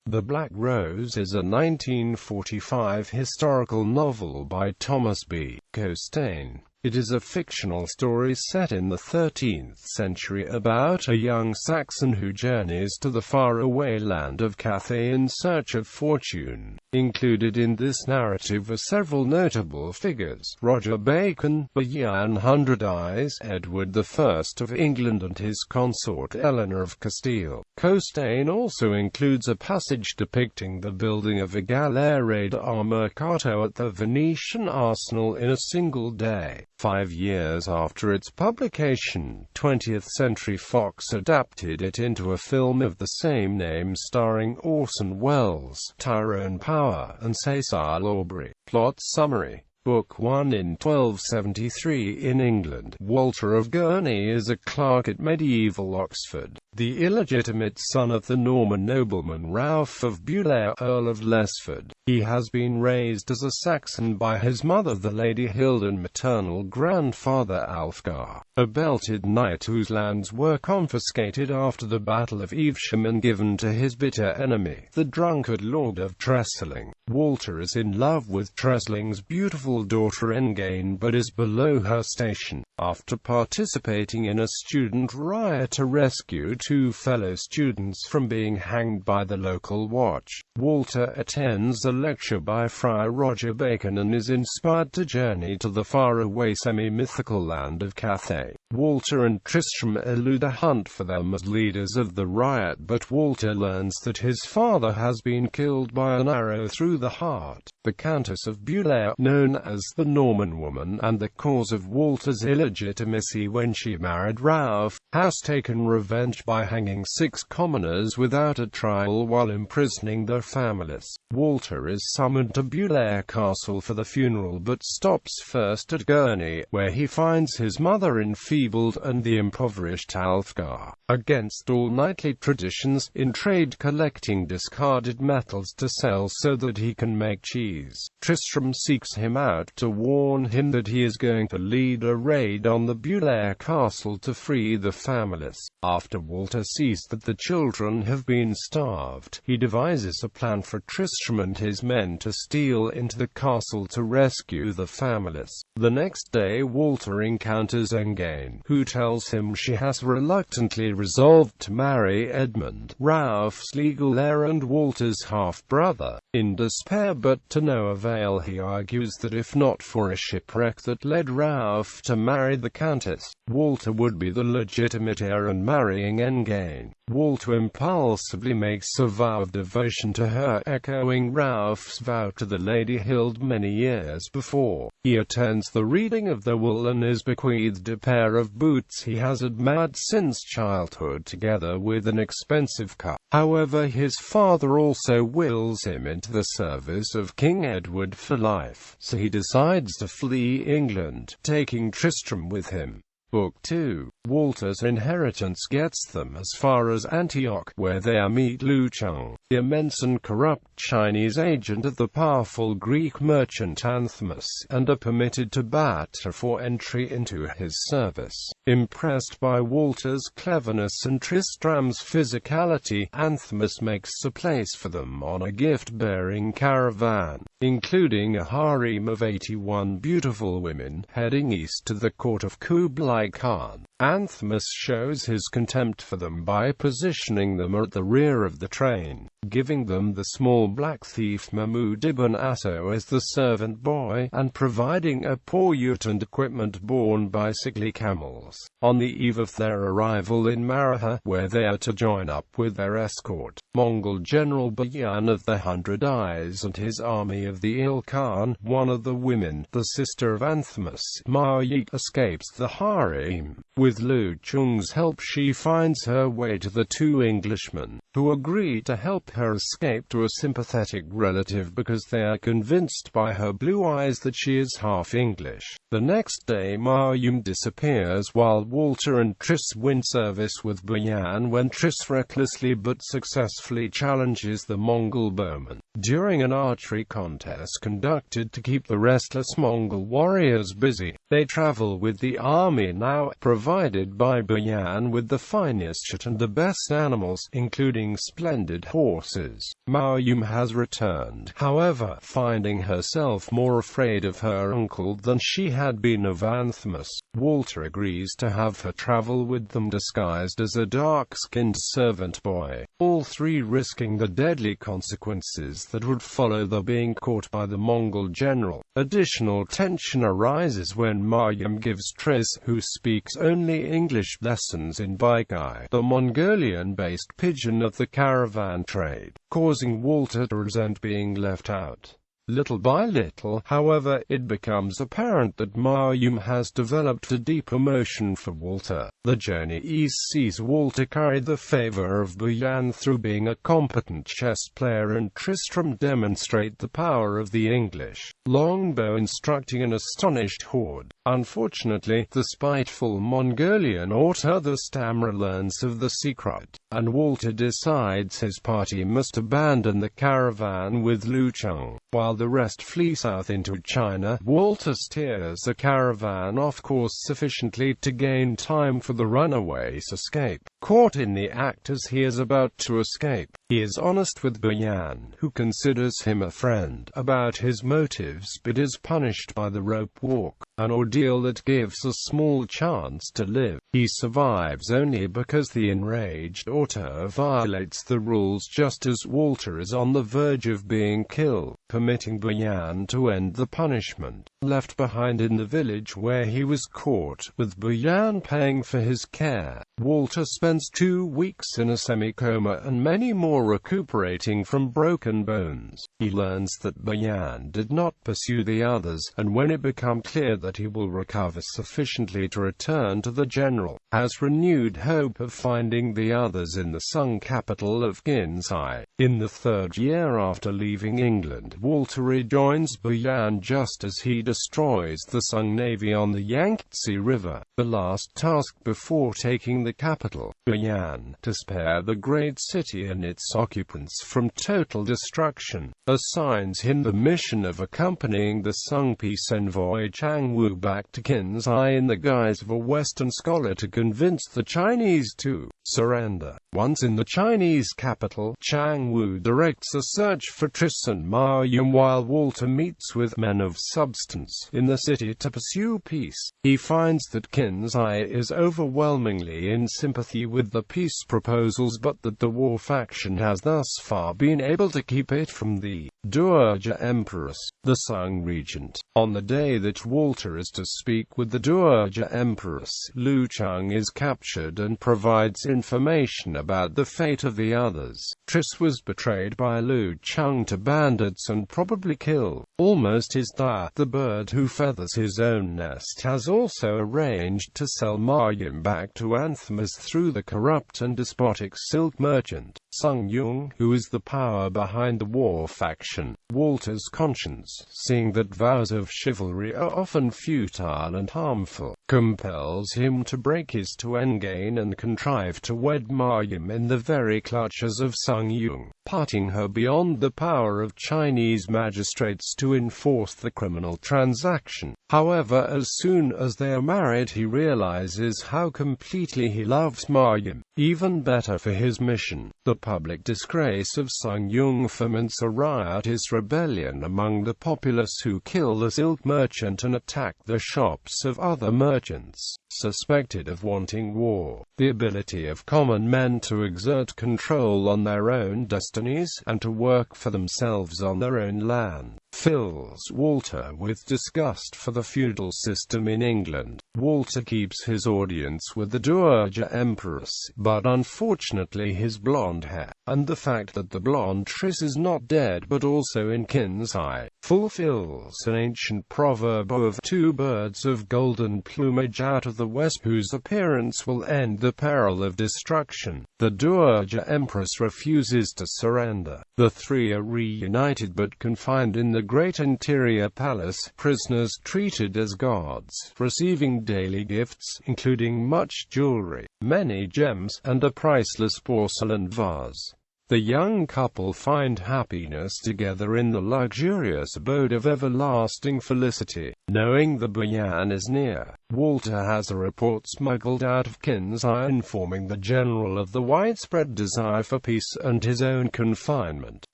The Black Rose is a 1945 historical novel by Thomas B.Costain. It is a fictional story set in the 13th century about a young Saxon who journeys to the faraway land of Cathay in search of fortune. Included in this narrative are several notable figures: Roger Bacon, Bayan Hundred Eyes, Edward I of England and his consort Eleanor of Castile. Costain also includes a passage depicting the building of a galera d'armercato at the Venetian arsenal in a single day. 5 years after its publication, 20th Century Fox adapted it into a film of the same name starring Orson Welles, Tyrone Power, and Cecil Aubrey. Plot summary. Book 1. In 1273 in England, Walter of Gurney is a clerk at medieval Oxford, the illegitimate son of the Norman nobleman Ralph of Bulair, Earl of Lesford. He has been raised as a Saxon by his mother the Lady Hild and maternal grandfather Alfgar, a belted knight whose lands were confiscated after the Battle of Evesham and given to his bitter enemy, the drunkard Lord of Tresling. Walter is in love with Tresling's beautiful daughter Engain but is below her station. After participating in a student riot to rescue 2 fellow students from being hanged by the local watch, Walter attends a lecture by Friar Roger Bacon and is inspired to journey to the faraway semi-mythical land of Cathay. Walter and Tristram elude a hunt for them as leaders of the riot, but Walter learns that his father has been killed by an arrow through the heart. The Countess of Bulair, known as the Norman woman and the cause of Walter's illegitimacy when she married Ralph, has taken revenge by hanging 6 commoners without a trial while imprisoning their families. Walter is summoned to Bulair Castle for the funeral but stops first at Gurney, where he finds his mother enfeebled and the impoverished Alfgar, against all knightly traditions, in trade collecting discarded metals to sell so that he can make cheese. Tristram seeks him out to warn him that he is going to lead a raid on the Bulair Castle to free the families. After Walter sees that the children have been starved, he devises a plan for Tristram and his men to steal into the castle to rescue the families. The next day Walter encounters Engain, who tells him she has reluctantly resolved to marry Edmund, Ralph's legal heir and Walter's half-brother. In despair but to no avail, he argues that if not for a shipwreck that led Ralph to marry the Countess, Walter would be the legitimate heir and marrying Engain. Walter impulsively makes a vow of devotion to her, echoing Ralph's vow to the Lady Hild many years before. He attends the reading of the will and is bequeathed a pair of boots he has admired since childhood, together with an expensive cup. However, his father also wills him into the service of King Edward for life, so he decides to flee England, taking Tristram with him. Book 2. Walter's inheritance gets them as far as Antioch, where they meet Lu Cheng, the immense and corrupt Chinese agent of the powerful Greek merchant Anthemus, and are permitted to barter for entry into his service. Impressed by Walter's cleverness and Tristram's physicality, Anthemus makes a place for them on a gift-bearing caravan, including a harem of 81 beautiful women, heading east to the court of Kublai Khan. Anthemus shows his contempt for them by positioning them at the rear of the train, giving them the small black thief Mahmud ibn Asso as the servant boy, and providing a poor ute and equipment borne by sickly camels. On the eve of their arrival in Maraha, where they are to join up with their escort, Mongol General Bayan of the Hundred Eyes and his army of the Il Khan, one of the women, the sister of Anthemus, Ma Yi, escapes the harem. With Lu Cheng's help she finds her way to the 2 Englishmen, who agree to help her escape to a sympathetic relative because they are convinced by her blue eyes that she is half English. The next day Ma Yum disappears while Walter and Triss win service with Bayan when Triss recklessly but successfully challenges the Mongol bowman. During an archery contest conducted to keep the restless Mongol warriors busy, they travel with the army now provided by Bayan with the finest shit and the best animals, including riding splendid horses. Maoyum has returned, however, finding herself more afraid of her uncle than she had been of Anthemus. Walter agrees to have her travel with them disguised as a dark-skinned servant boy, all three risking the deadly consequences that would follow their being caught by the Mongol general. Additional tension arises when Maoyum gives Tris, who speaks only English, lessons in Baikai, the Mongolian-based pidgin of the caravan trade, causing Walter to resent being left out. Little by little, however, it becomes apparent that Maoyum has developed a deep emotion for Walter. The journey east sees Walter carry the favor of Bayan through being a competent chess player, and Tristram demonstrate the power of the English longbow, instructing an astonished horde. Unfortunately, the spiteful Mongolian author the stammerer learns of the secret, and Walter decides his party must abandon the caravan with Lu Cheng. While the rest flee south into China, Walter steers the caravan off course sufficiently to gain time for the runaways' escape. Caught in the act as he is about to escape, he is honest with Bayan, who considers him a friend, about his motives, but is punished by the rope walk, an ordeal that gives a small chance to live. He survives only because the enraged author violates the rules just as Walter is on the verge of being killed, permitting Bayan to end the punishment. Left behind in the village where he was caught, with Bayan paying for his care, Walter spends 2 weeks in a semi-coma and many more recuperating from broken bones. He learns that Bayan did not pursue the others, and when it becomes clear that he will recover sufficiently to return to the general, has renewed hope of finding the others in the Sung capital of Kinsai. In the 3rd year after leaving England, Walter rejoins Bayan just as he destroys the Sung navy on the Yangtze River, the last task before taking the capital. Bayan, to spare the great city and its occupants from total destruction, assigns him the mission of accompanying the Sung peace envoy Chang Wu back to Kinsai in the guise of a Western scholar to convince the Chinese to surrender. Once in the Chinese capital, Chang Wu directs a search for Tris and Maoyum while Walter meets with men of substance in the city to pursue peace. He finds that Kinsai is overwhelmingly in sympathy with the peace proposals, but that the war faction has thus far been able to keep it from the Dowager Empress, the Sung regent. On the day that Walter is to speak with the Dowager Empress, Lu Cheng is captured and provides information about the fate of the others. Tris was betrayed by Lu Cheng to bandits and probably killed. Almost his Da, the bird who feathers his own nest, has also arranged to sell Maoyum back to Anthemus through the corrupt and despotic silk merchant, Sung Yung, who is the power behind the war faction. Walter's conscience, seeing that vows of chivalry are often futile and harmful, compels him to break his Tuengain and contrive to wed Maoyum in the very clutches of Sung Yung, parting her beyond the power of Chinese magistrates to enforce the criminal transaction. However, as soon as they are married, he realizes how completely he loves Maoyum. Even better for his mission, the public disgrace of Sung Yung foments a riotous rebellion among the populace who kill the silk merchant and attack the shops of other merchants suspected of wanting war. The ability of common men to exert control on their own destinies, and to work for themselves on their own land, fills Walter with disgust for the feudal system in England. Walter keeps his audience with the Dowager Empress, but unfortunately his blonde hair, and the fact that the blonde Tris is not dead but also in Kinsai, fulfills an ancient proverb of 2 birds of golden plumage out of the west whose appearance will end the peril of destruction. The Dowager Empress refuses to surrender. The 3 are reunited but confined in the great interior palace, prisoners treated as gods, receiving daily gifts, including much jewelry, many gems, and a priceless porcelain vase. The young couple find happiness together in the luxurious abode of everlasting felicity. Knowing the Bayan is near, Walter has a report smuggled out of Kin's eye informing the general of the widespread desire for peace and his own confinement.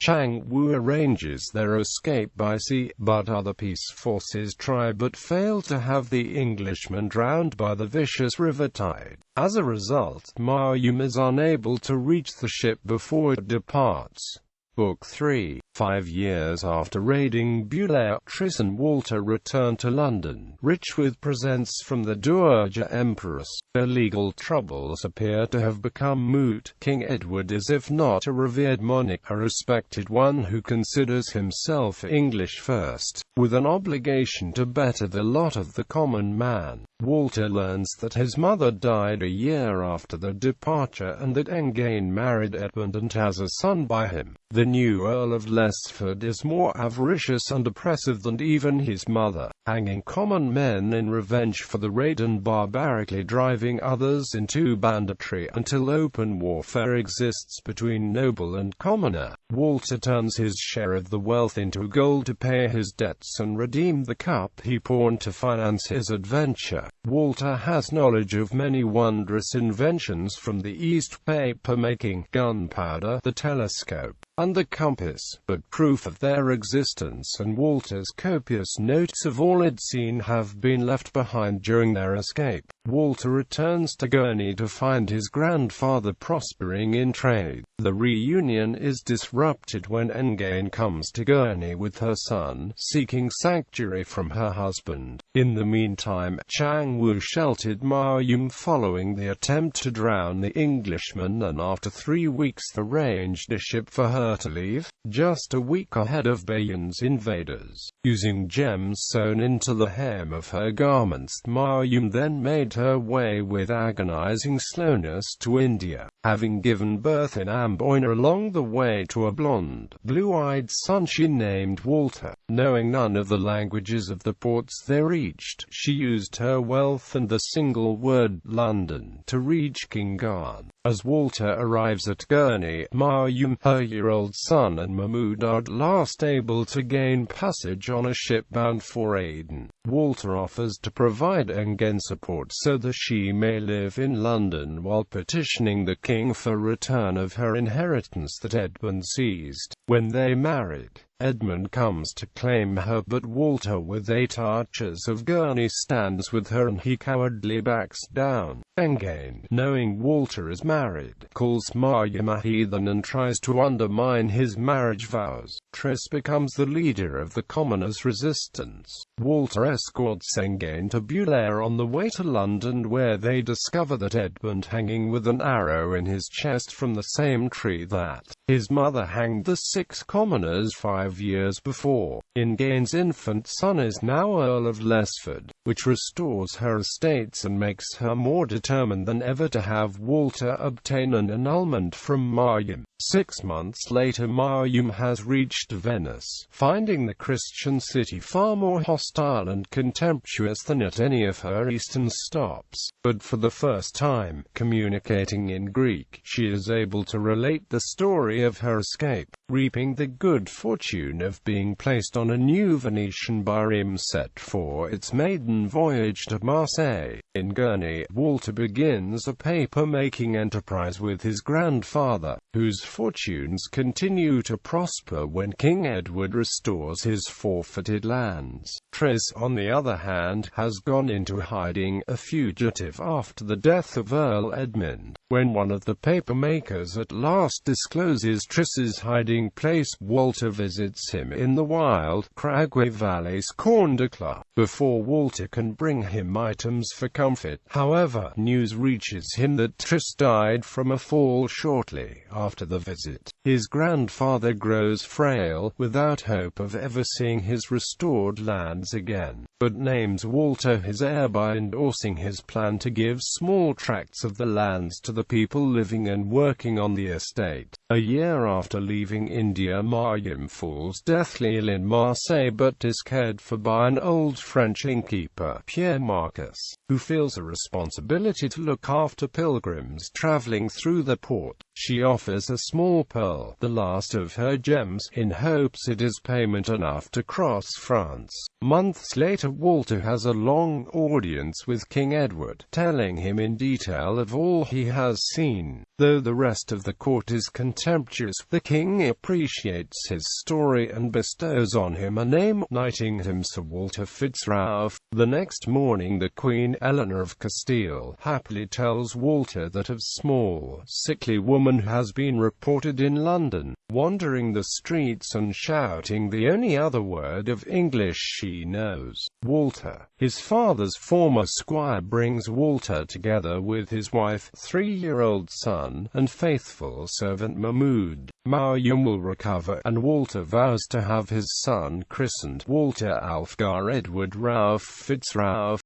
Chang Wu arranges their escape by sea, but other peace forces try but fail to have the Englishman drowned by the vicious river tide. As a result, Ma Yum is unable to reach the ship before it departs. Book 3. 5 years after raiding Bulair, Tris and Walter return to London, rich with presents from the Dowager Empress. Their legal troubles appear to have become moot. King Edward is, if not a revered monarch, a respected one who considers himself English first, with an obligation to better the lot of the common man. Walter learns that his mother died a year after their departure and that Engane married Edmund and has a son by him. The new Earl of Lesford is more avaricious and oppressive than even his mother, hanging common men in revenge for the raid and barbarically driving others into banditry until open warfare exists between noble and commoner. Walter turns his share of the wealth into gold to pay his debts and redeem the cup he pawned to finance his adventure. Walter has knowledge of many wondrous inventions from the East: paper-making, gunpowder, the telescope, and the compass, but proof of their existence and Walter's copious notes of all he'd seen have been left behind during their escape. Walter returns to Gurney to find his grandfather prospering in trade. The reunion is disrupted when Engane comes to Gurney with her son, seeking sanctuary from her husband. In the meantime, Chang Wu sheltered Ma Yum following the attempt to drown the Englishman, and after 3 weeks arranged a ship for her to leave, just a week ahead of Bayan's invaders. Using gems sewn into the hem of her garments, Ma Yum then made her way with agonizing slowness to India, having given birth in Amboina along the way to a blonde, blue-eyed son she named Walter. Knowing none of the languages of the ports they reached, she used her wealth and the single word London to reach King Gan. As Walter arrives at Gurney, Ma Yum, her year-old son and Mahmud are at last able to gain passage on a ship bound for Aden. Walter offers to provide Engane support so that she may live in London while petitioning the king for return of her inheritance that Edmund seized. When they married, Edmund comes to claim her, but Walter with 8 archers of Gurney stands with her and he cowardly backs down. Engane, knowing Walter is married, calls Ma Yum a heathen and tries to undermine his marriage vows. Tris becomes the leader of the commoners' resistance. Walter escorts Engane to Bulair on the way to London, where they discover that Edmund hanging with an arrow in his chest from the same tree that his mother hanged the 6 commoners 5 years before. Engane's infant son is now Earl of Lesford, which restores her estates and makes her more determined than ever to have Walter obtain an annulment from Ma Yum. 6 months later, Ma Yum has reached Venice, finding the Christian city far more hostile and contemptuous than at any of her eastern stops. But for the first time, communicating in Greek, she is able to relate the story of her escape, reaping the good fortune of being placed on a new Venetian barime set for its maiden voyage to Marseille. In Gurney, Walter begins a paper-making enterprise with his grandfather, whose fortunes continue to prosper when King Edward restores his forfeited lands. Tris, on the other hand, has gone into hiding, a fugitive after the death of Earl Edmund. When one of the papermakers at last discloses Tris's hiding place, Walter visits him in the wild, craggy valleys Corndacla. Before Walter can bring him items for comfort, however, news reaches him that Tris died from a fall shortly after the visit. His grandfather grows frail, without hope of ever seeing his restored lands again, but names Walter his heir by endorsing his plan to give small tracts of the lands to the people living and working on the estate. A year after leaving India, Mariam falls deathly ill in Marseille but is cared for by an old French innkeeper, Pierre Marcus, who feels a responsibility to look after pilgrims traveling through the port. She offers a small pearl, the last of her gems, in hopes it is payment enough to cross France. Months later, Walter has a long audience with King Edward, telling him in detail of all he has seen. Though the rest of the court is contemptuous, the king appreciates his story and bestows on him a name, knighting him Sir Walter Fitzralph. The next morning, the Queen, Eleanor of Castile, happily tells Walter that a small, sickly woman has been reported in London, wandering the streets and shouting the only other word of English she knows. Walter, his father's former squire, brings Walter together with his wife, 3-year-old son, and faithful servant Mahmoud. Mariam will recover, and Walter vows to have his son christened Walter Alfgar Edward Ralph Fitzralph.